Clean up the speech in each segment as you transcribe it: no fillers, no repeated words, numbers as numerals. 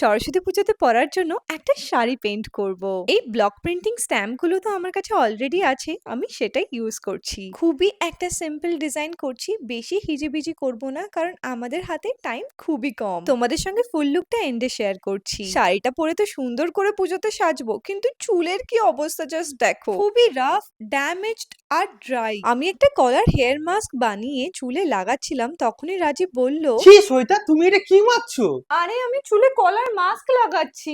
সরস্বতী পুজোতে পরার জন্য একটা শাড়ি পেইন্ট করব। এই ব্লক প্রিন্টিং স্ট্যাম্প গুলো তো আমার কাছে অলরেডি আছে, আমি সেটাই ইউজ করছি। খুবই একটা সিম্পল ডিজাইন করছি, বেশি হিজিবিজি করব না কারণ আমাদের হাতে টাইম খুবই কম। তোমাদের সঙ্গে ফুল লুকটা এন্ডে শেয়ার করছি। শাড়িটা পরে তো সুন্দর করে পুজোতে সাজবো, কিন্তু চুলের কি অবস্থা জাস্ট দেখো, খুবই রাফ, ড্যামেজড আর ড্রাই। আমি একটা কলার হেয়ার মাস্ক বানিয়ে চুলে লাগাচ্ছিলাম, তখনই রাজীব বলল, ছি সইতা, তুমি এটা কি মাখছো? আরে আমি চুলে কলার মাস্ক লাগাচ্ছি।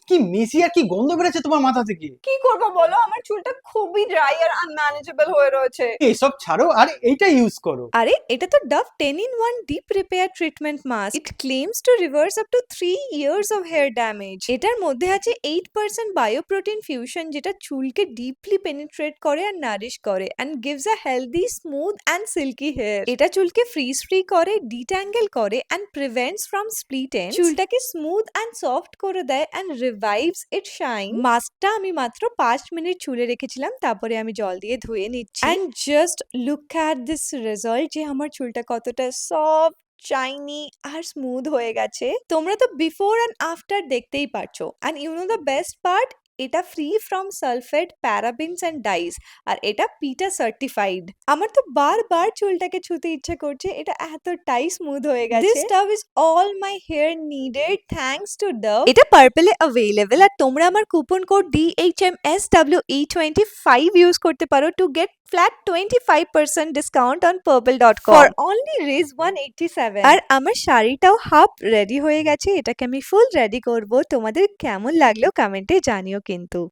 কি মেসি আর কি গন্ধ বেরোচ্ছে তোমার মাথা থেকে। কি করবো বলো, আমার চুলটা খুবই ড্রাই আর আনম্যানেজেবল হয়ে রয়েছে। এসব ছাড়ো আর এইটা ইউজ করো। আরে এটা তো Dove 10 in 1 Deep Repair Treatment Mask. It claims to reverse up to 3 years of hair damage. এটার মধ্যে আছে 8% বায়োপ্রোটিন ফিউশন, যেটা চুলকে ডিপলি পেনিট্রেট করে আর নারিশ করে and gives a healthy, smooth and silky hair. এটা চুলকে ফ্রিজ ফ্রি করে, ডিট্যাঙ্গেল করে and prevents from split ends. চুলটাকে স্মুথ and সফট করে দেয় and revives its shine. মাস্কটা আমি মাত্র 5 মিনিট চুলে রেখেছিলাম, তারপরে আমি জল দিয়ে ধুয়ে নিচ্ছি and just look at this result, যে আমার চুলটা কতটা সফট, শাইনি আর স্মুথ হয়ে গেছে। তোমরা তো বিফোর অ্যান্ড আফটার দেখতেই পারছো। And you know the best part, এটা free from sulphate, parabens and dyes, আর এটা পিটা সার্টিফাইড। আমার তো বারবার চুলটাকে ছুতে ইচ্ছা করছে, এটা এতটাই স্মুথ হয়ে গেছে। This stuff is all my hair needed thanks to Dove. এটা পার্পলে অ্যাভেলেবল, আর তোমরা আমার কুপন কোড DHMSWE25 ইউজ করতে পারো to get flat 25% discount on purple.com for only raise 187। আর আমার শাড়িটাও হাফ রেডি হয়ে গেছে, এটাকে আমি ফুল রেডি করব। তোমাদের কেমন লাগলো কমেন্টে জানিও কিন্তু।